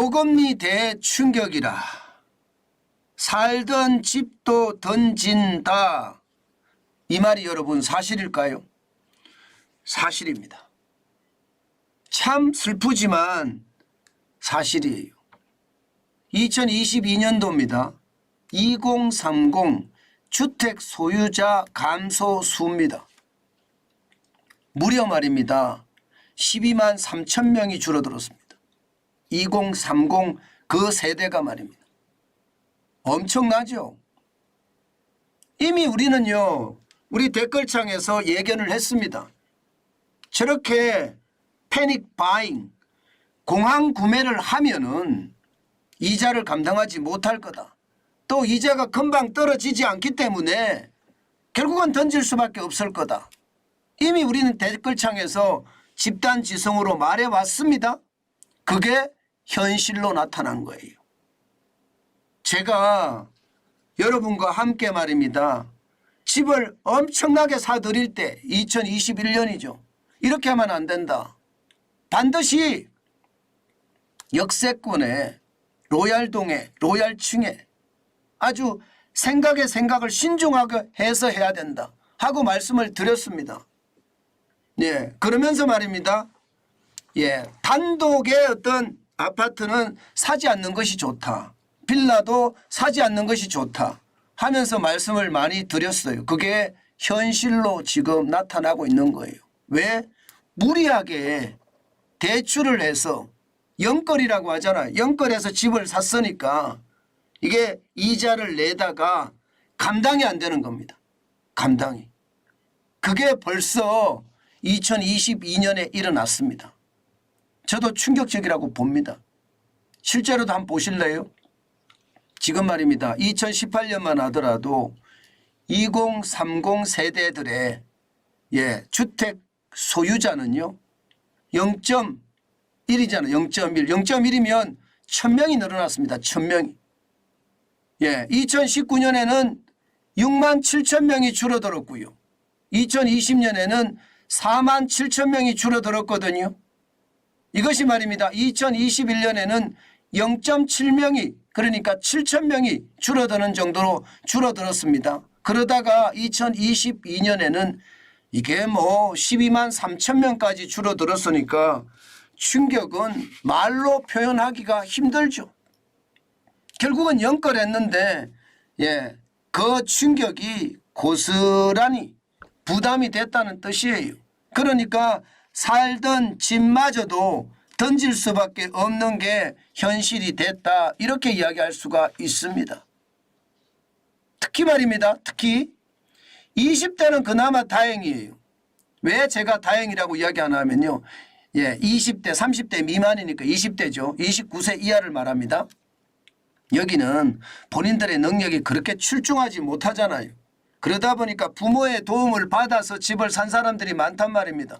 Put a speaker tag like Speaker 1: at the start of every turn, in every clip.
Speaker 1: 고금리 대충격이라 살던 집도 던진다. 이 말이 여러분 사실일까요? 사실입니다. 참 슬프지만 사실이에요. 2022년도입니다. 2030 주택 소유자 감소 수입니다. 무려 말입니다. 12만 3천 명이 줄어들었습니다. 2030 그 세대가 말입니다. 엄청나죠? 이미 우리는요, 우리 댓글창에서 예견을 했습니다. 저렇게 패닉 바잉, 공황 구매를 하면은 이자를 감당하지 못할 거다. 또 이자가 금방 떨어지지 않기 때문에 결국은 던질 수밖에 없을 거다. 이미 우리는 댓글창에서 집단지성으로 말해왔습니다. 그게 현실로 나타난 거예요. 제가 여러분과 함께 말입니다. 집을 엄청나게 사들일 때 2021년이죠. 이렇게 하면 안 된다. 반드시 역세권에 로얄동에 로얄층에 아주 생각을 신중하게 해서 해야 된다 하고 말씀을 드렸습니다. 예, 그러면서 말입니다. 예, 단독의 어떤 아파트는 사지 않는 것이 좋다. 빌라도 사지 않는 것이 좋다 하면서 말씀을 많이 드렸어요. 그게 현실로 지금 나타나고 있는 거예요. 왜? 무리하게 대출을 해서 영끌이라고 하잖아요. 영끌해서 집을 샀으니까 이게 이자를 내다가 감당이 안 되는 겁니다. 감당이. 그게 벌써 2022년에 일어났습니다. 저도 충격적이라고 봅니다. 실제로도 한번 보실래요? 지금 말입니다. 2018년만 하더라도 2030 세대들의 주택 소유자는요. 0.1이잖아요. 0.1. 0.1이면 1000명이 늘어났습니다. 1000명이. 2019년에는 6만 7천 명이 줄어들었고요. 2020년에는 4만 7천 명이 줄어들었거든요. 이것이 말입니다. 2021년에는 0.7명이 그러니까 7천 명이 줄어드는 정도로 줄어들었습니다. 그러다가 2022년에는 이게 뭐 12만 3천 명까지 줄어들었으니까 충격은 말로 표현하기가 힘들죠. 결국은 영끌했는데 그 충격이 고스란히 부담이 됐다는 뜻이에요. 그러니까 살던 집마저도 던질 수밖에 없는 게 현실이 됐다 이렇게 이야기할 수가 있습니다. 특히 말입니다. 특히 20대는 그나마 다행이에요. 왜 제가 다행이라고 이야기하냐면요. 20대 30대 미만이니까 20대죠. 29세 이하를 말합니다. 여기는 본인들의 능력이 그렇게 출중하지 못하잖아요. 그러다 보니까 부모의 도움을 받아서 집을 산 사람들이 많단 말입니다.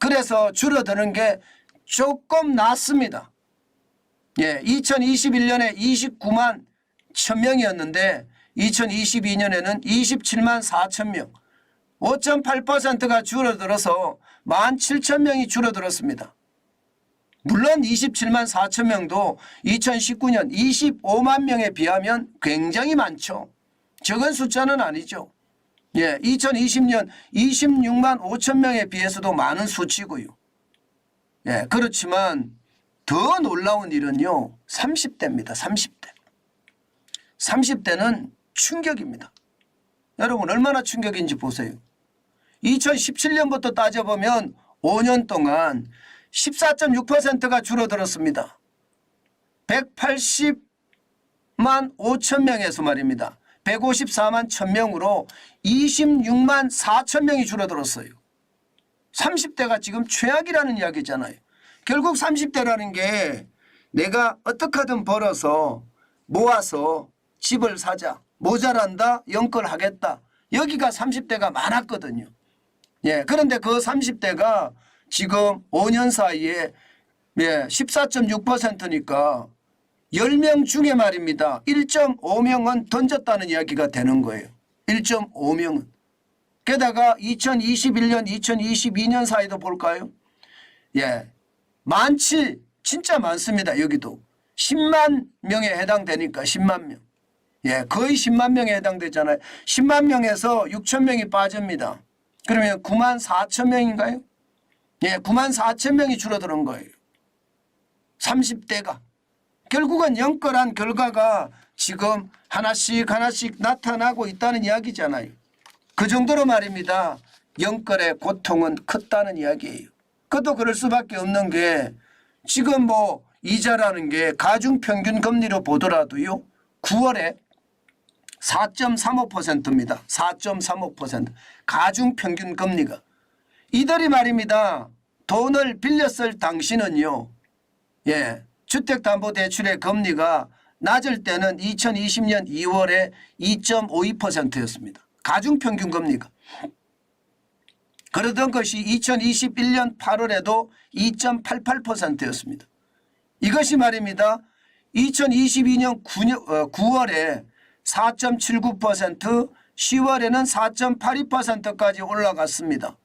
Speaker 1: 그래서 줄어드는 게 조금 낫습니다. 2021년에 29만 1000명이었는데 2022년에는 27만 4천 명, 5.8%가 줄어들어서 17,000명이 줄어들었습니다. 물론 27만 4천 명도 2019년 25만 명에 비하면 굉장히 많죠. 적은 숫자는 아니죠. 2020년 26만 5천 명에 비해서도 많은 수치고요. 그렇지만 더 놀라운 일은요. 30대입니다. 30대. 30대는 충격입니다. 여러분 얼마나 충격인지 보세요. 2017년부터 따져보면 5년 동안 14.6%가 줄어들었습니다. 180만 5천 명에서 말입니다. 154만 1000명으로 26만 4천 명이 줄어들었어요. 30대가 지금 최악이라는 이야기잖아요. 결국 30대라는 게 내가 어떻게 하든 벌어서 모아서 집을 사자. 모자란다. 영끌하겠다. 여기가 30대가 많았거든요. 그런데 그 30대가 지금 5년 사이에 14.6%니까 10명 중에 말입니다. 1.5명은 던졌다는 이야기가 되는 거예요. 1.5명은. 게다가 2021년, 2022년 사이도 볼까요? 많지. 진짜 많습니다. 여기도. 10만 명에 해당되니까 10만 명. 예, 거의 10만 명에 해당되잖아요. 10만 명에서 6천 명이 빠집니다. 그러면 9만 4천 명인가요? 예, 9만 4천 명이 줄어드는 거예요. 30대가. 결국은 연결한 결과가 지금 하나씩 나타나고 있다는 이야기잖아요. 그 정도로 말입니다. 연결의 고통은 컸다는 이야기예요. 그것도 그럴 수밖에 없는 게 지금 뭐 이자라는 게 가중평균 금리로 보더라도요. 9월에 4.35%입니다. 4.35%. 가중평균 금리가. 이들이 말입니다. 돈을 빌렸을 당시는요. 예, 주택담보대출의 금리가 낮을 때는 2020년 2월에 2.52%였습니다. 가중평균 금리가. 그러던 것이 2021년 8월에도 2.88%였습니다. 이것이 말입니다. 2022년 9월에 4.79%, 10월에는 4.82%까지 올라갔습니다.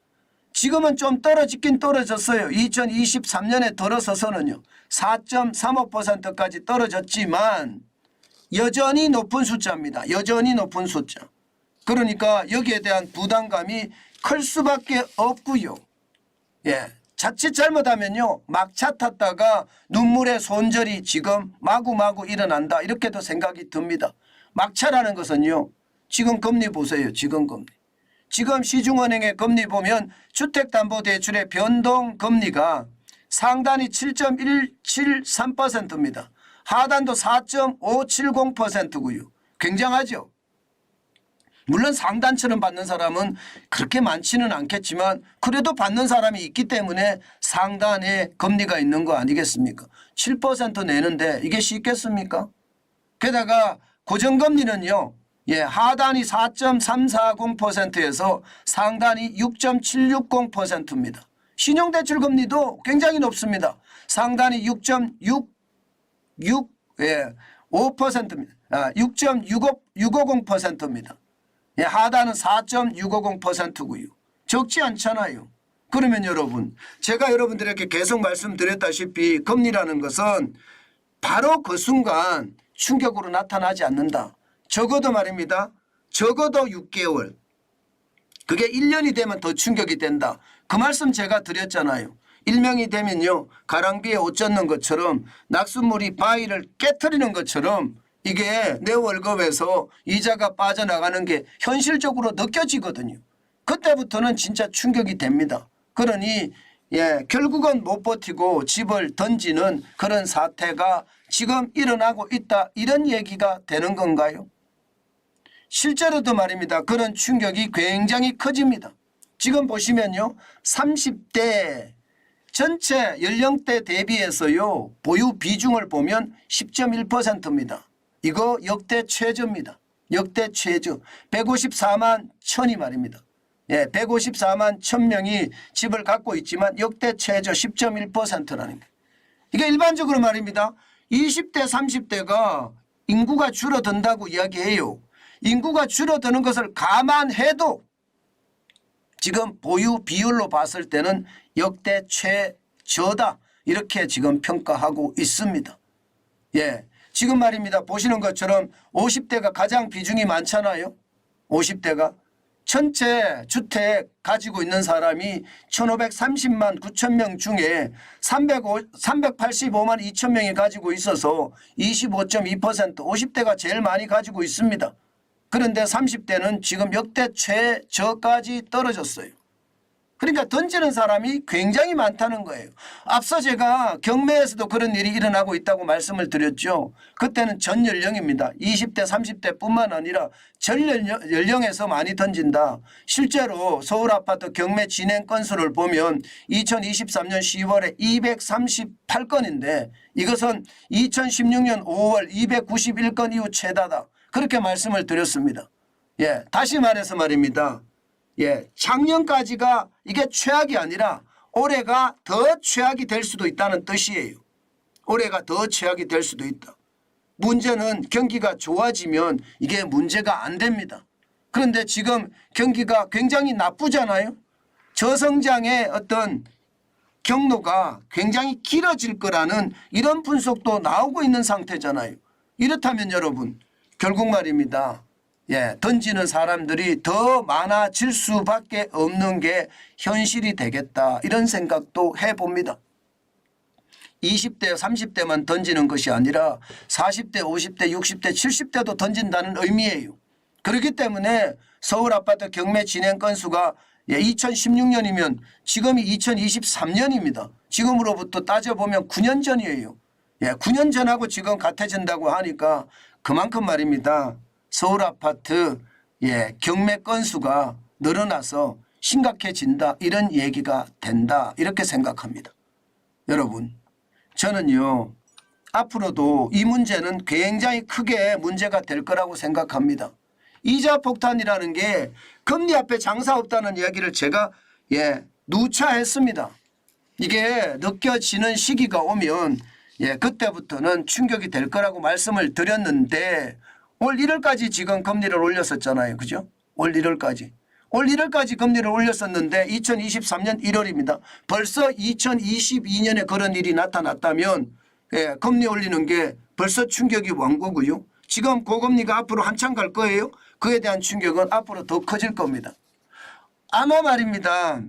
Speaker 1: 지금은 좀 떨어지긴 떨어졌어요. 2023년에 들어서서는요. 4.35%까지 떨어졌지만 여전히 높은 숫자입니다. 여전히 높은 숫자. 그러니까 여기에 대한 부담감이 클 수밖에 없고요. 예, 자칫 잘못하면요. 막차 탔다가 눈물의 손절이 지금 마구마구 일어난다. 이렇게도 생각이 듭니다. 막차라는 것은요. 지금 금리 보세요. 지금 금리. 지금 시중은행의 금리 보면 주택담보대출의 변동금리가 상단이 7.173%입니다. 하단도 4.570%고요. 굉장하죠. 물론 상단처럼 받는 사람은 그렇게 많지는 않겠지만 그래도 받는 사람이 있기 때문에 상단에 금리가 있는 거 아니겠습니까? 7% 내는데 이게 쉽겠습니까? 게다가 고정금리는요. 예, 하단이 4.340%에서 상단이 6.760%입니다. 신용대출 금리도 굉장히 높습니다. 상단이 6.5%입니다. 6.650%입니다. 예, 하단은 4.650%고요. 적지 않잖아요. 그러면 여러분, 제가 여러분들에게 계속 말씀드렸다시피 금리라는 것은 바로 그 순간 충격으로 나타나지 않는다. 적어도 말입니다. 적어도 6개월. 그게 1년이 되면 더 충격이 된다. 그 말씀 제가 드렸잖아요. 일명이 되면요. 가랑비에 옷 젖는 것처럼 낙숫물이 바위를 깨트리는 것처럼 이게 내 월급에서 이자가 빠져나가는 게 현실적으로 느껴지거든요. 그때부터는 진짜 충격이 됩니다. 그러니 예, 결국은 못 버티고 집을 던지는 그런 사태가 지금 일어나고 있다. 이런 얘기가 되는 건가요? 실제로도 말입니다. 그런 충격이 굉장히 커집니다. 지금 보시면요. 30대 전체 연령대 대비해서요. 보유 비중을 보면 10.1%입니다. 이거 역대 최저입니다. 역대 최저. 154만 1000이 말입니다. 예, 154만 1000명이 집을 갖고 있지만 역대 최저 10.1%라는 거예요. 이게 일반적으로 말입니다. 20대 30대가 인구가 줄어든다고 이야기해요. 인구가 줄어드는 것을 감안해도 지금 보유 비율로 봤을 때는 역대 최저다. 이렇게 지금 평가하고 있습니다. 예, 지금 말입니다. 보시는 것처럼 50대가 가장 비중이 많잖아요. 50대가. 전체 주택 가지고 있는 사람이 1530만 9천 명 중에 385만 2천 명이 가지고 있어서 25.2% 50대가 제일 많이 가지고 있습니다. 그런데 30대는 지금 역대 최저까지 떨어졌어요. 그러니까 던지는 사람이 굉장히 많다는 거예요. 앞서 제가 경매에서도 그런 일이 일어나고 있다고 말씀을 드렸죠. 그때는 전 연령입니다. 20대 30대뿐만 아니라 전 연령에서 많이 던진다. 실제로 서울 아파트 경매 진행 건수를 보면 2023년 10월에 238건인데 이것은 2016년 5월 291건 이후 최다다. 그렇게 말씀을 드렸습니다. 예, 다시 말해서 말입니다. 예, 작년까지가 이게 최악이 아니라 올해가 더 최악이 될 수도 있다는 뜻이에요. 올해가 더 최악이 될 수도 있다. 문제는 경기가 좋아지면 이게 문제가 안 됩니다. 그런데 지금 경기가 굉장히 나쁘잖아요. 저성장의 어떤 경로가 굉장히 길어질 거라는 이런 분석도 나오고 있는 상태잖아요. 이렇다면 여러분 결국 말입니다. 던지는 사람들이 더 많아질 수밖에 없는 게 현실이 되겠다. 이런 생각도 해봅니다. 20대 30대만 던지는 것이 아니라 40대 50대 60대 70대도 던진다는 의미예요. 그렇기 때문에 서울 아파트 경매 진행 건수가 2016년이면 지금이 2023년입니다. 지금으로부터 따져보면 9년 전이에요. 9년 전하고 지금 같아진다고 하니까 그만큼 말입니다. 서울 아파트 경매 건수가 늘어나서 심각해진다 이런 얘기가 된다 이렇게 생각합니다. 여러분 저는요 앞으로도 이 문제는 굉장히 크게 문제가 될 거라고 생각합니다. 이자 폭탄이라는 게 금리 앞에 장사 없다는 이야기를 제가 누차 했습니다. 이게 느껴지는 시기가 오면 그때부터는 충격이 될 거라고 말씀을 드렸는데 올 1월까지 지금 금리를 올렸었잖아요. 그죠? 올 1월까지. 올 1월까지 금리를 올렸었는데 2023년 1월입니다. 벌써 2022년에 그런 일이 나타났다면 금리 올리는 게 벌써 충격이 온 거고요. 지금 고금리가 앞으로 한참 갈 거예요. 그에 대한 충격은 앞으로 더 커질 겁니다. 아마 말입니다.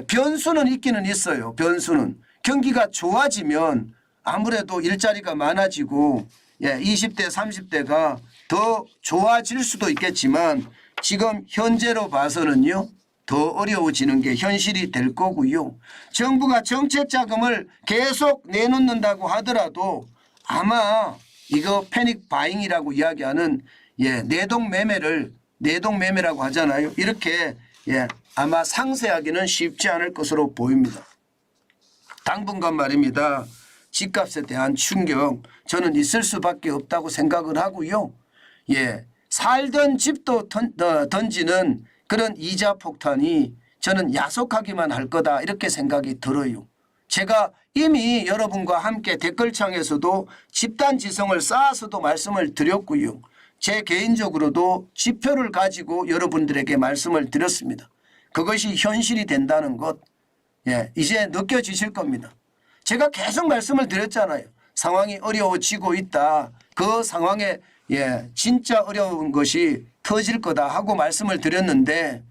Speaker 1: 변수는 있기는 있어요. 변수는. 경기가 좋아지면 아무래도 일자리가 많아지고 20대 30대가 더 좋아질 수도 있겠지만 지금 현재로 봐서는요. 더 어려워지는 게 현실이 될 거고요. 정부가 정책 자금을 계속 내놓는다고 하더라도 아마 이거 패닉 바잉이라고 이야기하는 내동 매매라고 하잖아요. 이렇게 아마 상세하기는 쉽지 않을 것으로 보입니다. 당분간 말입니다. 집값에 대한 충격 저는 있을 수밖에 없다고 생각을 하고요. 살던 집도 던지는 그런 이자 폭탄이 저는 야속하기만 할 거다 이렇게 생각이 들어요. 제가 이미 여러분과 함께 댓글창에서도 집단지성을 쌓아서도 말씀을 드렸고요. 제 개인적으로도 지표를 가지고 여러분들에게 말씀을 드렸습니다. 그것이 현실이 된다는 것 이제 느껴지실 겁니다. 제가 계속 말씀을 드렸잖아요. 상황이 어려워지고 있다. 그 상황에 진짜 어려운 것이 터질 거다 하고 말씀을 드렸는데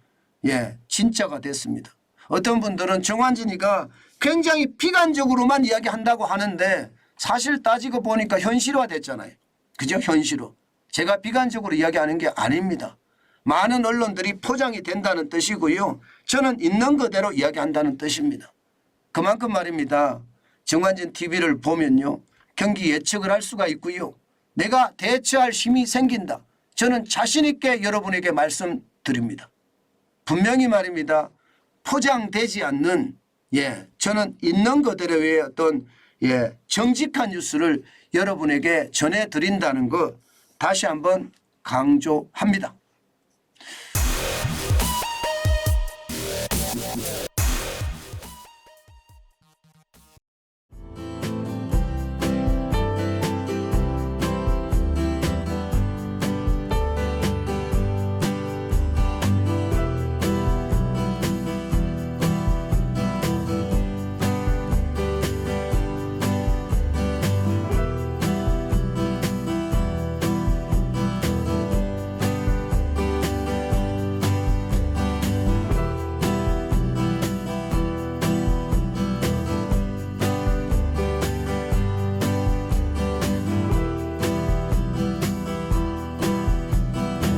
Speaker 1: 진짜가 됐습니다. 어떤 분들은 정환진이가 굉장히 비관적으로만 이야기한다고 하는데 사실 따지고 보니까 현실화 됐잖아요. 그죠? 현실화. 제가 비관적으로 이야기하는 게 아닙니다. 많은 언론들이 포장이 된다는 뜻이고요. 저는 있는 그대로 이야기한다는 뜻입니다. 그만큼 말입니다. 정환진 TV를 보면요. 경기 예측을 할 수가 있고요. 내가 대처할 힘이 생긴다. 저는 자신 있게 여러분에게 말씀드립니다. 분명히 말입니다. 포장되지 않는 저는 있는 그대로의 어떤 정직한 뉴스를 여러분에게 전해드린다는 것 다시 한번 강조합니다.